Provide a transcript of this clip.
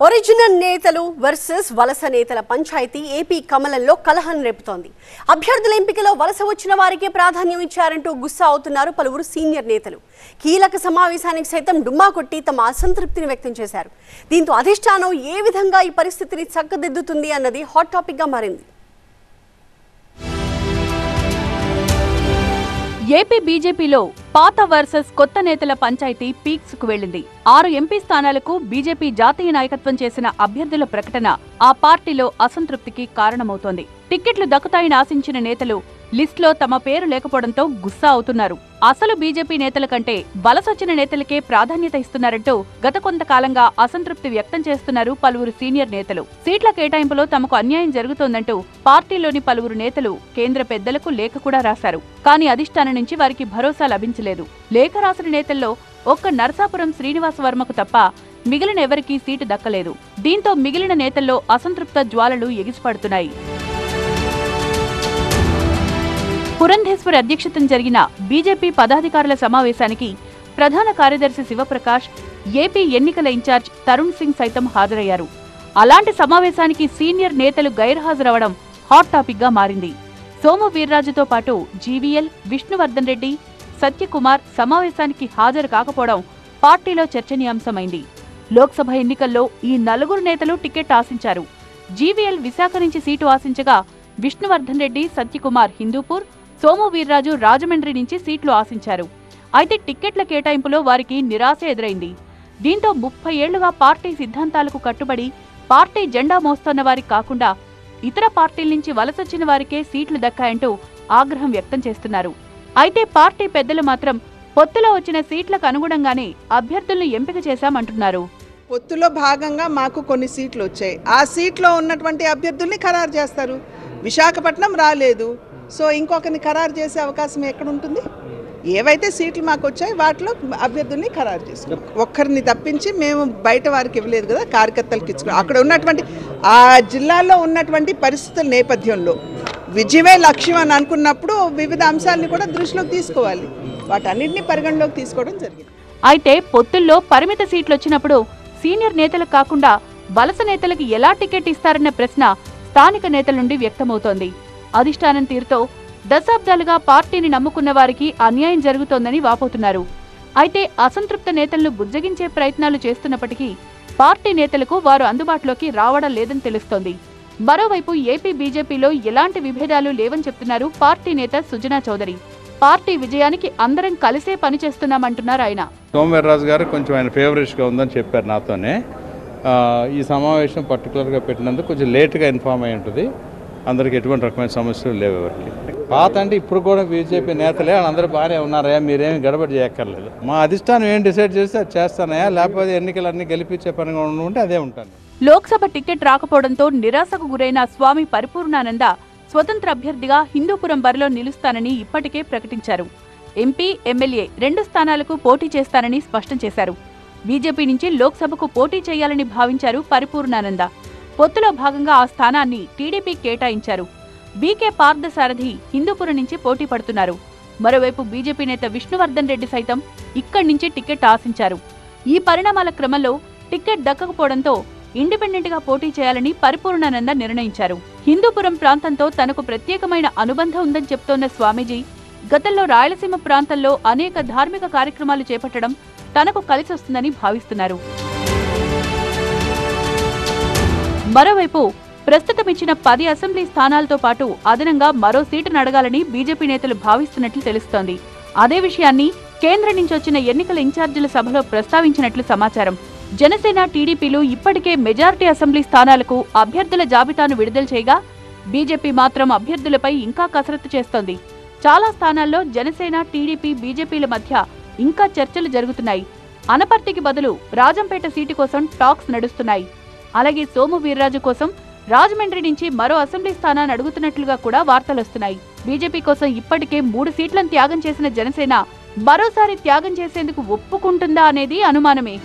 Original నేతలు versus వలస నేతల పంచాయతీ ఏపీ కమలంలో కలహం రేపుతోంది. అభ్యర్థుల ఎంపికలో వలస వచ్చిన వారికే ప్రాధాన్యం ఇచ్చారంటూ గుస్సా అవుతున్నారు పలువురు సీనియర్ నేతలు. కీలక సమావేశానికి సైతం డుమ్మా కొట్టి తమ అసంతృప్తిని వ్యక్తం చేశారు. దీంతో అధిష్టానం ఏ విధంగా ఈ పరిస్థితిని చక్కదిద్దుతుంది అన్నది హాట్ టాపిక్ గా మారింది. ఏపీ బీజేపీలో పాత వర్సెస్ కొత్త నేతల పంచాయతీ పీక్స్ కు వెళ్లింది. 6 ఎంపీ స్థానాలకు బీజేపీ జాతీయ నాయకత్వం చేసిన అభ్యర్థుల ప్రకటన ఆ పార్టీలో అసంతృప్తికి కారణమవుతోంది. టిక్కెట్లు దక్కుతాయని ఆశించిన నేతలు లిస్టులో తమ పేరు లేకపోవడంతో గుస్సా అవుతున్నారు. అసలు బీజేపీ నేతల కంటే వలసొచ్చిన నేతలకే ప్రాధాన్యత ఇస్తున్నారంటూ గత కొంతకాలంగా అసంతృప్తి వ్యక్తం చేస్తున్నారు పలువురు సీనియర్ నేతలు. సీట్ల కేటాయింపులో తమకు అన్యాయం జరుగుతోందంటూ పార్టీలోని పలువురు నేతలు కేంద్ర పెద్దలకు లేఖ కూడా రాశారు. కానీ అధిష్టానం నుంచి వారికి భరోసా లభించలేదు. లేఖ రాసిన నేతల్లో ఒక్క నరసాపురం శ్రీనివాస వర్మకు తప్ప మిగిలిన ఎవరికీ సీటు దక్కలేదు. దీంతో మిగిలిన నేతల్లో అసంతృప్త జ్వాలలు ఎగిసిపడుతున్నాయి. పురంధేశ్వరి అధ్యక్షతన జరిగిన బీజేపీ పదాధికారుల సమావేశానికి ప్రధాన కార్యదర్శి శివప్రకాష్, ఏపీ ఎన్నికల ఇన్ఛార్జ్ తరుణ్ సింగ్ సైతం హాజరయ్యారు. అలాంటి సమావేశానికి సీనియర్ నేతలు గైర్హాజరవడం హాట్ టాపిక్ గా మారింది. సోము వీర్రాజుతో పాటు జీవీఎల్, విష్ణువర్ధన్ రెడ్డి, సత్యకుమార్ సమావేశానికి హాజరు కాకపోవడం పార్టీలో చర్చనీయాంశమైంది. లోక్సభ ఎన్నికల్లో ఈ 4 నేతలు టికెట్ ఆశించారు. జీవీఎల్ విశాఖ నుంచి సీటు ఆశించగా విష్ణువర్ధన్ రెడ్డి, సత్యకుమార్ హిందూపూర్, సోము వీర్రాజు రాజమండ్రి నుంచి సీట్లు ఆశించారు. అయితే టిక్కెట్ల కేటాయింపులో వారికి నిరాశ ఎదురైంది. దీంతో 30 ఏళ్లుగా పార్టీ సిద్ధాంతాలకు కట్టుబడి పార్టీ జెండా మోస్తున్న వారికి కాకుండా ఇతర పార్టీల నుంచి వలసొచ్చిన వారికే సీట్లు దక్కాయంటూ ఆగ్రహం వ్యక్తం చేస్తున్నారు. అయితే పార్టీ పెద్దలు మాత్రం పొత్తులో వచ్చిన సీట్లకు అనుగుణంగానే అభ్యర్థులను ఎంపిక చేశామంటున్నారు. పొత్తులో భాగంగా మాకు కొన్ని సీట్లు వచ్చాయి. ఆ సీట్లో ఉన్నటువంటి అభ్యర్థుల్ని ఖరారు చేస్తారు. విశాఖపట్నం రాలేదు, సో ఇంకొకరిని ఖరారు చేసే అవకాశం ఎక్కడ ఉంటుంది? ఏవైతే సీట్లు మాకు వచ్చాయి వాటిలో అభ్యర్థుల్ని ఖరారు చేసుకున్నాం. ఒక్కరిని తప్పించి మేము బయట వారికి ఇవ్వలేదు కదా, కార్యకర్తలకు ఇచ్చుకున్నాం. అక్కడ ఉన్నటువంటి ఆ జిల్లాలో ఉన్నటువంటి పరిస్థితుల నేపథ్యంలో విజయమే లక్ష్యం అని అనుకున్నప్పుడు వివిధ అంశాలను కూడా దృష్టిలోకి తీసుకోవాలి. వాటన్నింటినీ పరిగణలోకి తీసుకోవడం జరిగింది. అయితే పొత్తుల్లో పరిమిత సీట్లు వచ్చినప్పుడు సీనియర్ నేతలకు కాకుండా వలస నేతలకు ఎలా టికెట్ ఇస్తారన్న ప్రశ్న స్థానిక నేతల నుండి వ్యక్తమవుతోంది. అధిష్టానం తీరుతో దశాబ్దాలుగా పార్టీని నమ్ముకున్న వారికి అన్యాయం జరుగుతోందని వాపోతున్నారు. అయితే అసంతృప్త నేతలను బుజ్జగించే ప్రయత్నాలు చేస్తున్నప్పటికీ పార్టీ నేతలకు వారు అందుబాటులోకి రావడం లేదని తెలుస్తోంది. మరోవైపు ఏపీ బీజేపీలో ఎలాంటి విభేదాలు లేవని చెప్తున్నారు పార్టీ నేత సుజనా చౌదరి. పార్టీ విజయానికి అందరం కలిసే పనిచేస్తున్నామంటున్నారు ఆయన. సోము వీర్రాజు గారు కొంచెం ఆయన ఫేవరెట్గా ఉందని చెప్పారు నాతోనే. ఈ సమావేశం పర్టికులర్గా పెట్టినందుకు కొంచెం లేట్గా ఇన్ఫార్మ్ అయి ఉంటుంది. అందరికి ఎటువంటి రకమైన సమస్యలు లేవు ఎవరికి. పాత అంటే ఇప్పుడు కూడా బీజేపీ నేతలే వాళ్ళందరూ బాగానే ఉన్నారయ్యా, మీరేమి గడబడి చేయక్కర్లేదు. మా అధిష్టానం ఏం డిసైడ్ చేస్తే అది చేస్తానయ్యా, లేకపోతే ఎన్నికలన్నీ గెలిపించే పనిగా ఉంటే అదే ఉంటాను. లోక్సభ టికెట్ రాకపోవడంతో నిరాశకు గురైన స్వామి పరిపూర్ణానంద స్వతంత్ర అభ్యర్థిగా హిందూపురం బరిలో నిలుస్తానని ఇప్పటికే ప్రకటించారు. ఎంపీ, ఎమ్మెల్యే 2 స్థానాలకు పోటీ చేస్తానని స్పష్టం చేశారు. బీజేపీ నుంచి లోక్సభకు పోటీ చేయాలని భావించారు పరిపూర్ణానంద. పొత్తులో భాగంగా ఆ స్థానాన్ని టీడీపీ కేటాయించారు. బీకే పార్థసారథి హిందూపురం నుంచి పోటీ పడుతున్నారు. మరోవైపు బీజేపీ నేత విష్ణువర్ధన్ రెడ్డి సైతం ఇక్కడి నుంచి టికెట్ ఆశించారు. ఈ పరిణామాల క్రమంలో టికెట్ దక్కకపోవడంతో ఇండిపెండెంట్ గా పోటీ చేయాలని పరిపూర్ణానంద నిర్ణయించారు. హిందూపురం ప్రాంతంతో తనకు ప్రత్యేకమైన అనుబంధం ఉందని చెప్తోన్న స్వామీజీ గతంలో రాయలసీమ ప్రాంతంలో అనేక ధార్మిక కార్యక్రమాలు చేపట్టడం తనకు కలిసొస్తుందని భావిస్తున్నారు. మరోవైపు ప్రస్తుతం ఇచ్చిన 10 అసెంబ్లీ స్థానాలతో పాటు అదనంగా మరో సీటును అడగాలని బీజేపీ నేతలు భావిస్తున్నట్లు తెలుస్తోంది. అదే విషయాన్ని కేంద్రం నుంచి వచ్చిన ఎన్నికల ఇన్ఛార్జీల సభలో ప్రస్తావించినట్లు సమాచారం. జనసేన, టీడీపీలు ఇప్పటికే మెజారిటీ అసెంబ్లీ స్థానాలకు అభ్యర్థుల జాబితాను విడుదల చేయగా బీజేపీ మాత్రం అభ్యర్థులపై ఇంకా కసరత్తు చేస్తోంది. చాలా స్థానాల్లో జనసేన, టీడీపీ, బీజేపీల మధ్య ఇంకా చర్చలు జరుగుతున్నాయి. అనపర్తికి బదులు రాజంపేట సీటు కోసం టాక్స్ నడుస్తున్నాయి. అలాగే సోము వీర్రాజు కోసం రాజమండ్రి నుంచి మరో అసెంబ్లీ స్థానాన్ని అడుగుతున్నట్లుగా కూడా వార్తలొస్తున్నాయి. బీజేపీ కోసం ఇప్పటికే 3 సీట్లను త్యాగం చేసిన జనసేన మరోసారి త్యాగం చేసేందుకు ఒప్పుకుంటుందా అనేది అనుమానమే.